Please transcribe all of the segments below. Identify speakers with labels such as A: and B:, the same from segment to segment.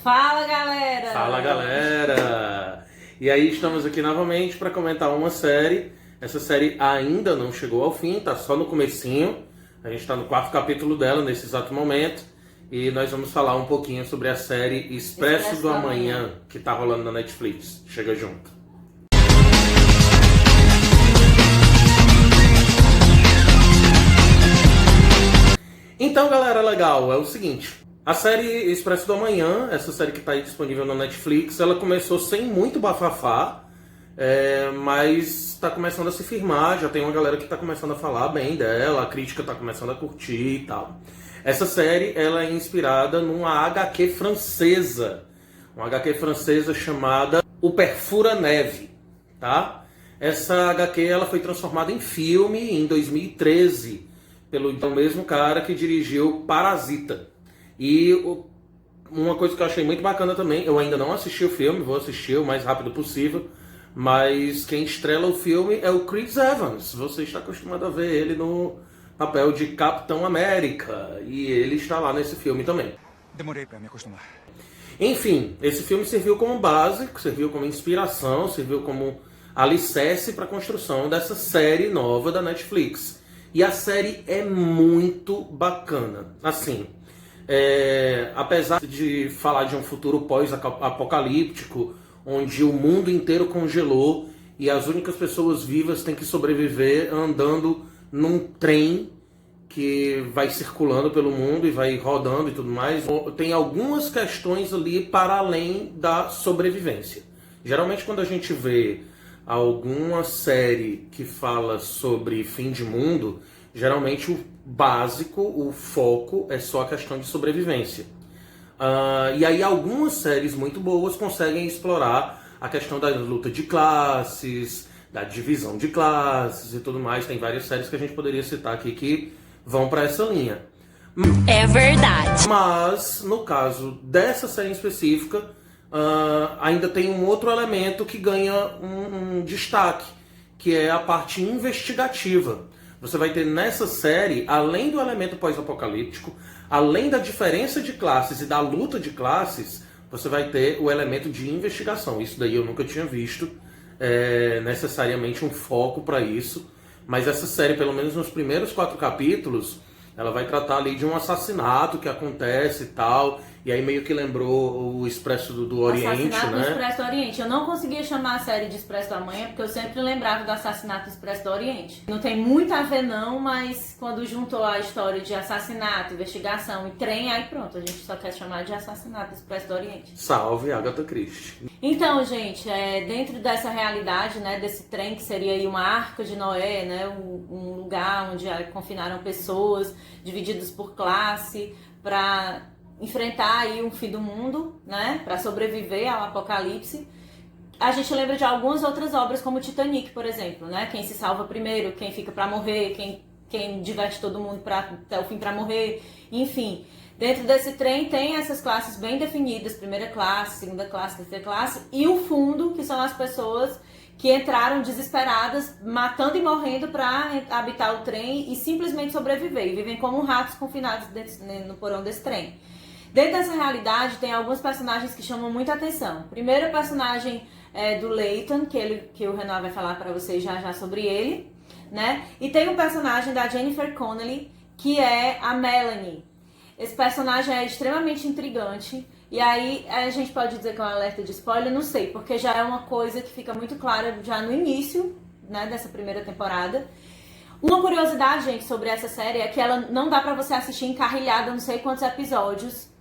A: Fala, galera!
B: Fala, galera! E aí estamos aqui novamente para comentar uma série. Essa série ainda não chegou ao fim, tá só no comecinho. A gente está no 4º capítulo dela nesse exato momento. E nós vamos falar um pouquinho sobre a série Expresso do Amanhã, que tá rolando na Netflix. Chega junto. Então, galera, legal, é o seguinte. A série Expresso do Amanhã, essa série que está aí disponível na Netflix, ela começou sem muito bafafá, mas está começando a se firmar, já tem uma galera que está começando a falar bem dela, a crítica está começando a curtir e tal. Essa série ela é inspirada numa HQ francesa, uma HQ francesa chamada O Perfura Neve, tá? Essa HQ ela foi transformada em filme em 2013, pelo mesmo cara que dirigiu Parasita. E uma coisa que eu achei muito bacana também, eu ainda não assisti o filme, vou assistir o mais rápido possível, mas quem estrela o filme é o Chris Evans. Você está acostumado a ver ele no papel de Capitão América, e ele está lá nesse filme também.
C: Demorei para me acostumar.
B: Enfim, esse filme serviu como base, serviu como inspiração, serviu como alicerce para a construção dessa série nova da Netflix. E a série é muito bacana. Assim, apesar de falar de um futuro pós-apocalíptico, onde o mundo inteiro congelou e as únicas pessoas vivas têm que sobreviver andando num trem que vai circulando pelo mundo e vai rodando e tudo mais, tem algumas questões ali para além da sobrevivência. Geralmente quando a gente vê alguma série que fala sobre fim de mundo, geralmente o básico, o foco é só a questão de sobrevivência. E aí algumas séries muito boas conseguem explorar a questão da luta de classes, da divisão de classes e tudo mais. Tem várias séries que a gente poderia citar aqui que vão para essa linha.
A: É verdade.
B: Mas, no caso dessa série em específica, ainda tem um outro elemento que ganha um destaque, que é a parte investigativa. Você vai ter nessa série, além do elemento pós-apocalíptico, além da diferença de classes e da luta de classes, você vai ter o elemento de investigação. Isso daí eu nunca tinha visto necessariamente um foco para isso. Mas essa série, pelo menos nos primeiros 4 capítulos, ela vai tratar ali de um assassinato que acontece e tal. E aí meio que lembrou o Expresso do Oriente,
A: Assassinato
B: né?
A: do Expresso do Oriente. Eu não conseguia chamar a série de Expresso do Amanhã, porque eu sempre lembrava do Assassinato do Expresso do Oriente. Não tem muito a ver não, mas quando juntou a história de assassinato, investigação e trem, aí pronto, a gente só quer chamar de Assassinato do Expresso do Oriente.
B: Salve, Agatha Christie.
A: Então, gente, dentro dessa realidade, né, desse trem que seria aí uma arca de Noé, né, um lugar onde confinaram pessoas divididas por classe para enfrentar aí um fim do mundo, né, para sobreviver ao apocalipse. A gente lembra de algumas outras obras como Titanic, por exemplo, né, quem se salva primeiro, quem fica para morrer, quem diverte todo mundo até o fim para morrer, enfim. Dentro desse trem tem essas classes bem definidas, primeira classe, segunda classe, terceira classe, e o fundo, que são as pessoas que entraram desesperadas, matando e morrendo para habitar o trem e simplesmente sobreviver, e vivem como ratos confinados no porão desse trem. Dentro dessa realidade tem alguns personagens que chamam muita atenção. Primeiro, o personagem do Leighton, que o Renan vai falar para vocês já sobre ele, né? E tem o personagem da Jennifer Connelly, que é a Melanie. Esse personagem é extremamente intrigante. E aí a gente pode dizer que é um alerta de spoiler, não sei, porque já é uma coisa que fica muito clara já no início, né, dessa primeira temporada. Uma curiosidade, gente, sobre essa série é que ela não dá pra você assistir encarrilhada, não sei quantos episódios.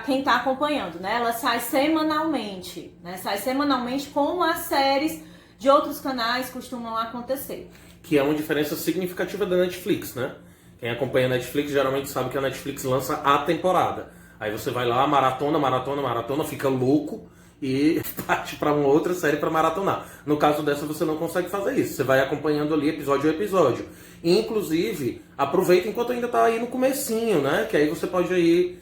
A: Quem tá acompanhando, né? Ela sai semanalmente, né? Sai semanalmente como as séries de outros canais costumam acontecer.
B: Que é uma diferença significativa da Netflix, né? Quem acompanha a Netflix geralmente sabe que a Netflix lança a temporada. Aí você vai lá, maratona, fica louco e parte para uma outra série para maratonar. No caso dessa você não consegue fazer isso. Você vai acompanhando ali episódio a episódio. Inclusive, aproveita enquanto ainda tá aí no comecinho, né? Que aí você pode aí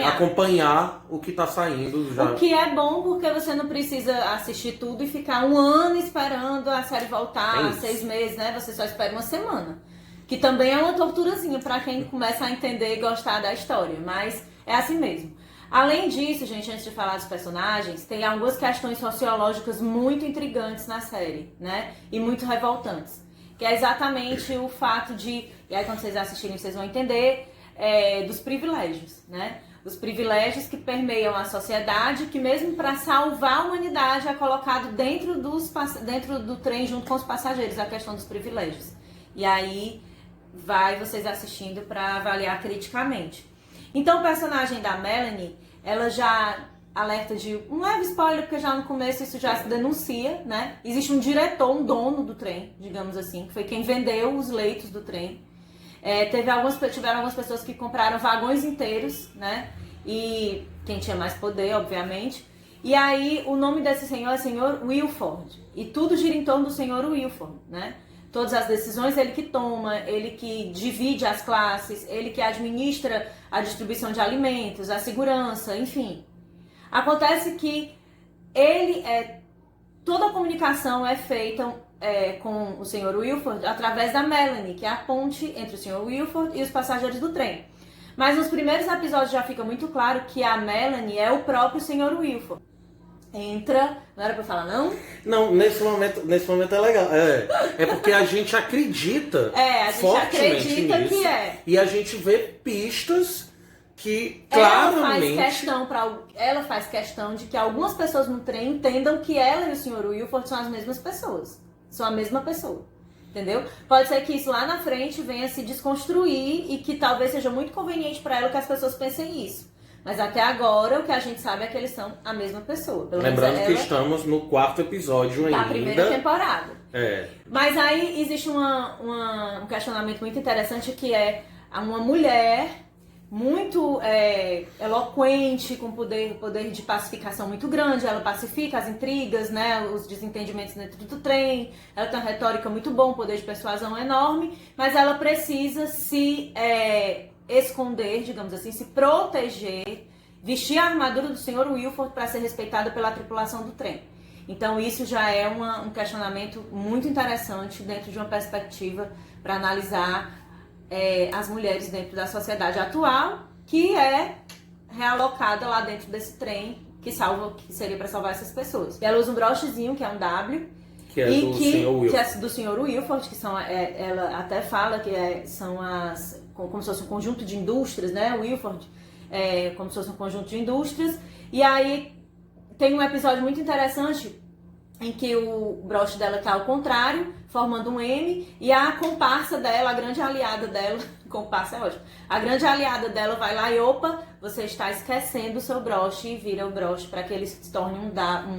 B: acompanhar o que tá saindo já.
A: O que é bom porque você não precisa assistir tudo e ficar um ano esperando a série voltar, 6 meses, né? Você só espera uma semana. Que também é uma torturazinha pra quem começa a entender e gostar da história, mas é assim mesmo. Além disso, gente, antes de falar dos personagens, tem algumas questões sociológicas muito intrigantes na série, né? E muito revoltantes. Que é exatamente o fato de, e aí quando vocês assistirem vocês vão entender, dos privilégios, né? Os privilégios que permeiam a sociedade, que mesmo para salvar a humanidade é colocado dentro do trem junto com os passageiros, a questão dos privilégios. E aí vai vocês assistindo para avaliar criticamente. Então o personagem da Melanie, ela já alerta de um leve spoiler, porque já no começo isso já se denuncia, né? Existe um diretor, um dono do trem, digamos assim, que foi quem vendeu os leitos do trem. Tiveram algumas pessoas que compraram vagões inteiros, né? E quem tinha mais poder, obviamente. E aí o nome desse senhor é Senhor Wilford. E tudo gira em torno do Senhor Wilford, né? Todas as decisões ele que toma, ele que divide as classes, ele que administra a distribuição de alimentos, a segurança, enfim. Acontece que toda a comunicação é feita com o Sr. Wilford através da Melanie, que é a ponte entre o Sr. Wilford e os passageiros do trem. Mas nos primeiros episódios já fica muito claro que a Melanie é o próprio Sr. Wilford. Entra... Não era pra falar, não?
B: Não, nesse momento é legal. É porque a gente acredita fortemente nisso,
A: que é.
B: E a gente vê pistas que
A: claramente... Ela faz questão de que algumas pessoas no trem entendam que ela e o Sr. Wilford são as mesmas pessoas. São a mesma pessoa. Entendeu? Pode ser que isso lá na frente venha se desconstruir e que talvez seja muito conveniente para ela que as pessoas pensem isso. Mas até agora, o que a gente sabe é que eles são a mesma pessoa.
B: Lembrando que estamos no 4º episódio ainda.
A: Da primeira temporada.
B: É.
A: Mas aí existe um questionamento muito interessante que é uma mulher muito eloquente, com poder de pacificação muito grande. Ela pacifica as intrigas, né, os desentendimentos dentro do trem. Ela tem uma retórica muito boa, um poder de persuasão enorme. Mas ela precisa se... esconder, digamos assim, se proteger, vestir a armadura do Sr. Wilford para ser respeitada pela tripulação do trem. Então isso já é um questionamento muito interessante dentro de uma perspectiva para analisar as mulheres dentro da sociedade atual, que é realocada lá dentro desse trem que seria para salvar essas pessoas. E ela usa um brochezinho, que é um W,
B: que é
A: do Sr. Wilford, que são, ela até fala que são como se fosse um conjunto de indústrias, né? O Wilford como se fosse um conjunto de indústrias. E aí tem um episódio muito interessante em que o broche dela tá ao contrário, formando um M, e a comparsa dela, a grande aliada dela, comparsa é ótimo, a grande aliada dela vai lá e, opa, você está esquecendo o seu broche, e vira o broche para que ele se torne um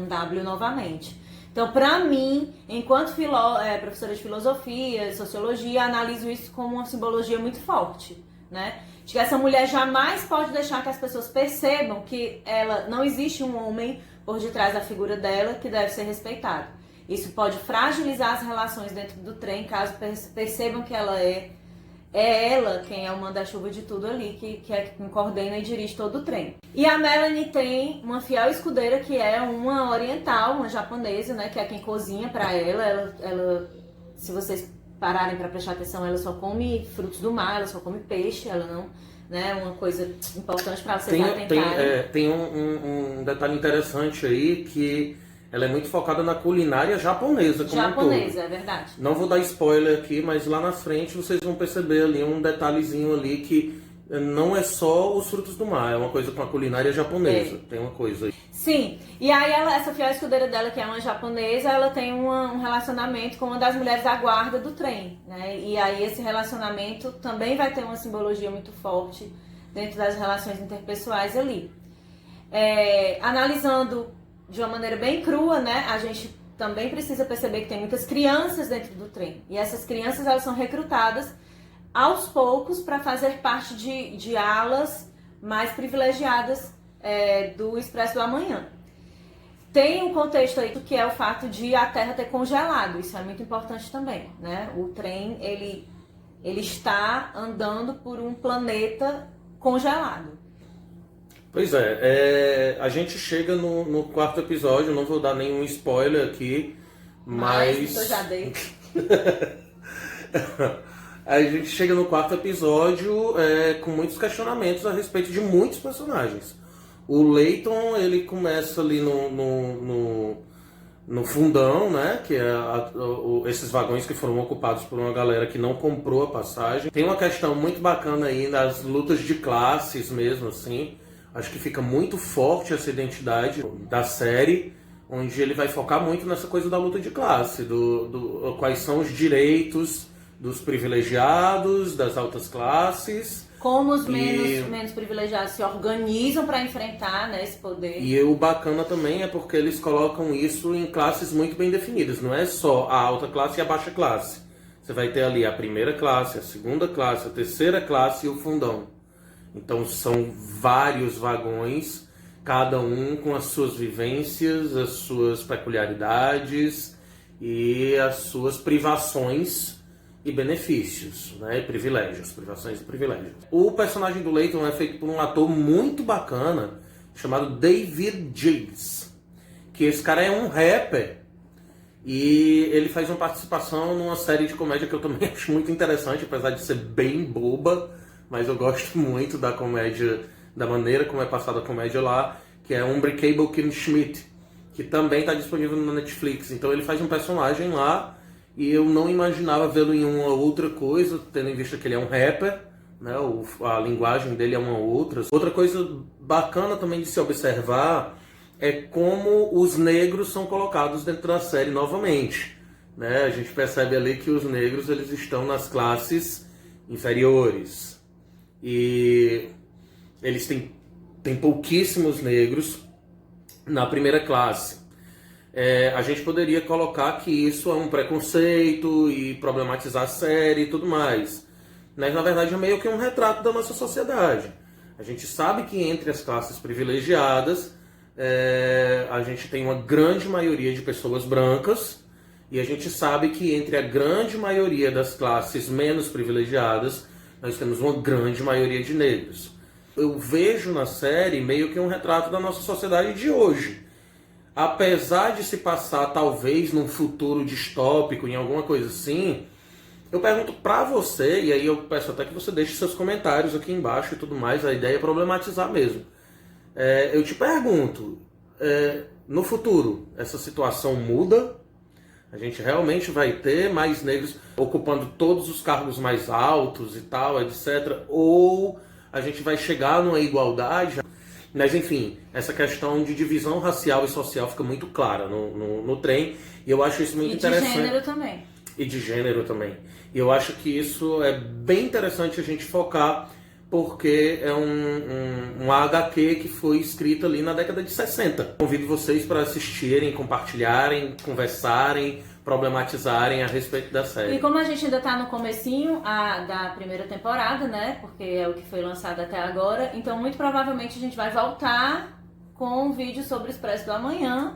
A: W novamente. Então, para mim, enquanto professora de filosofia, sociologia, analiso isso como uma simbologia muito forte, né? De que essa mulher jamais pode deixar que as pessoas percebam que não existe um homem por detrás da figura dela que deve ser respeitado. Isso pode fragilizar as relações dentro do trem, caso percebam que ela é ela quem é o manda-chuva de tudo ali, que é quem coordena e dirige todo o trem. E a Melanie tem uma fiel escudeira que é uma oriental, uma japonesa, né, que é quem cozinha para ela. Ela, se vocês pararem para prestar atenção, ela só come frutos do mar, ela só come peixe, ela não... Né, uma coisa importante para vocês atentarem.
B: Tem um detalhe interessante aí, que ela é muito focada na culinária japonesa como um todo.
A: Japonesa, é verdade.
B: Não vou dar spoiler aqui, mas lá na frente vocês vão perceber ali um detalhezinho ali que não é só os frutos do mar, é uma coisa com a culinária japonesa. Tem uma coisa aí.
A: Sim, e aí essa fiel escudeira dela, que é uma japonesa, ela tem um relacionamento com uma das mulheres da guarda do trem, né? E aí esse relacionamento também vai ter uma simbologia muito forte dentro das relações interpessoais ali. Analisando de uma maneira bem crua, né? A gente também precisa perceber que tem muitas crianças dentro do trem. E essas crianças, elas são recrutadas aos poucos para fazer parte de alas mais privilegiadas do Expresso do Amanhã. Tem um contexto aí que é o fato de a Terra ter congelado. Isso é muito importante também, né? O trem, ele está andando por um planeta congelado.
B: Pois é, a gente chega no 4º episódio, não vou dar nenhum spoiler aqui, mas...
A: eu já dei.
B: A gente chega no 4º episódio com muitos questionamentos a respeito de muitos personagens. O Leighton, ele começa ali no fundão, né? Que é esses vagões que foram ocupados por uma galera que não comprou a passagem. Tem uma questão muito bacana aí das lutas de classes mesmo, assim. Acho que fica muito forte essa identidade da série, onde ele vai focar muito nessa coisa da luta de classe, quais são os direitos dos privilegiados, das altas classes.
A: Como os menos privilegiados se organizam para enfrentar, né, esse poder.
B: E o bacana também é porque eles colocam isso em classes muito bem definidas. Não é só a alta classe e a baixa classe. Você vai ter ali a primeira classe, a segunda classe, a terceira classe e o fundão. Então são vários vagões, cada um com as suas vivências, as suas peculiaridades e as suas privações e benefícios, né? E privilégios, privações e privilégios. O personagem do Leighton é feito por um ator muito bacana chamado David Giggs, que esse cara é um rapper e ele faz uma participação numa série de comédia que eu também acho muito interessante, apesar de ser bem boba, mas eu gosto muito da comédia, da maneira como é passada a comédia lá, que é Unbreakable Kimmy Schmidt, que também está disponível na Netflix. Então ele faz um personagem lá e eu não imaginava vê-lo em uma outra coisa, tendo em vista que ele é um rapper, né? A linguagem dele é uma outra. Outra coisa bacana também de se observar é como os negros são colocados dentro da série novamente, né? A gente percebe ali que os negros eles estão nas classes inferiores e eles têm pouquíssimos negros na primeira classe. A gente poderia colocar que isso é um preconceito e problematizar a série e tudo mais. Mas, na verdade, é meio que um retrato da nossa sociedade. A gente sabe que entre as classes privilegiadas, a gente tem uma grande maioria de pessoas brancas, e a gente sabe que entre a grande maioria das classes menos privilegiadas, nós temos uma grande maioria de negros. Eu vejo na série meio que um retrato da nossa sociedade de hoje. Apesar de se passar talvez num futuro distópico, em alguma coisa assim, eu pergunto pra você, e aí eu peço até que você deixe seus comentários aqui embaixo e tudo mais, a ideia é problematizar mesmo. Eu te pergunto, no futuro, essa situação muda? A gente realmente vai ter mais negros ocupando todos os cargos mais altos e tal, etc. Ou a gente vai chegar numa igualdade? Mas enfim, essa questão de divisão racial e social fica muito clara no trem. E eu acho isso muito interessante.
A: E de gênero também.
B: E de gênero também. E eu acho que isso é bem interessante a gente focar, porque é um HQ que foi escrito ali na década de 60. Convido vocês para assistirem, compartilharem, conversarem, problematizarem a respeito da série.
A: E como a gente ainda tá no comecinho da primeira temporada, né? Porque é o que foi lançado até agora, então muito provavelmente a gente vai voltar com um vídeo sobre o Expresso do Amanhã,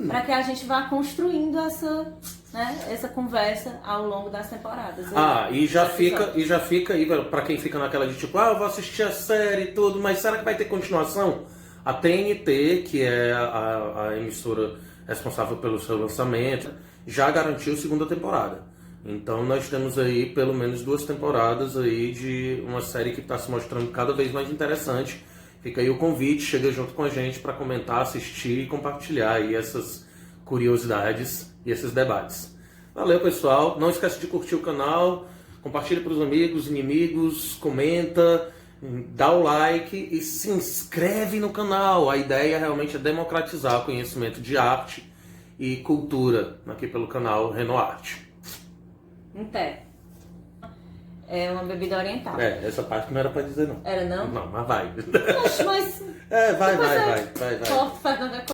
A: para que a gente vá construindo essa conversa ao longo das temporadas.
B: E já fica aí para quem fica naquela de tipo, eu vou assistir a série e tudo, mas será que vai ter continuação? A TNT, que é a emissora responsável pelo seu lançamento, já garantiu segunda temporada. Então nós temos aí pelo menos 2 temporadas aí de uma série que está se mostrando cada vez mais interessante. Fica aí o convite, chega junto com a gente para comentar, assistir e compartilhar aí essas curiosidades e esses debates. Valeu, pessoal. Não esquece de curtir o canal, compartilha para os amigos, inimigos, comenta, dá o like e se inscreve no canal. A ideia realmente é democratizar o conhecimento de arte e cultura aqui pelo canal Renoarte.
A: Té. É uma bebida oriental.
B: Essa parte não era pra dizer não.
A: Era não?
B: Não, mas vai.
A: Oxe, mas...
B: Vai.
A: Corta, faz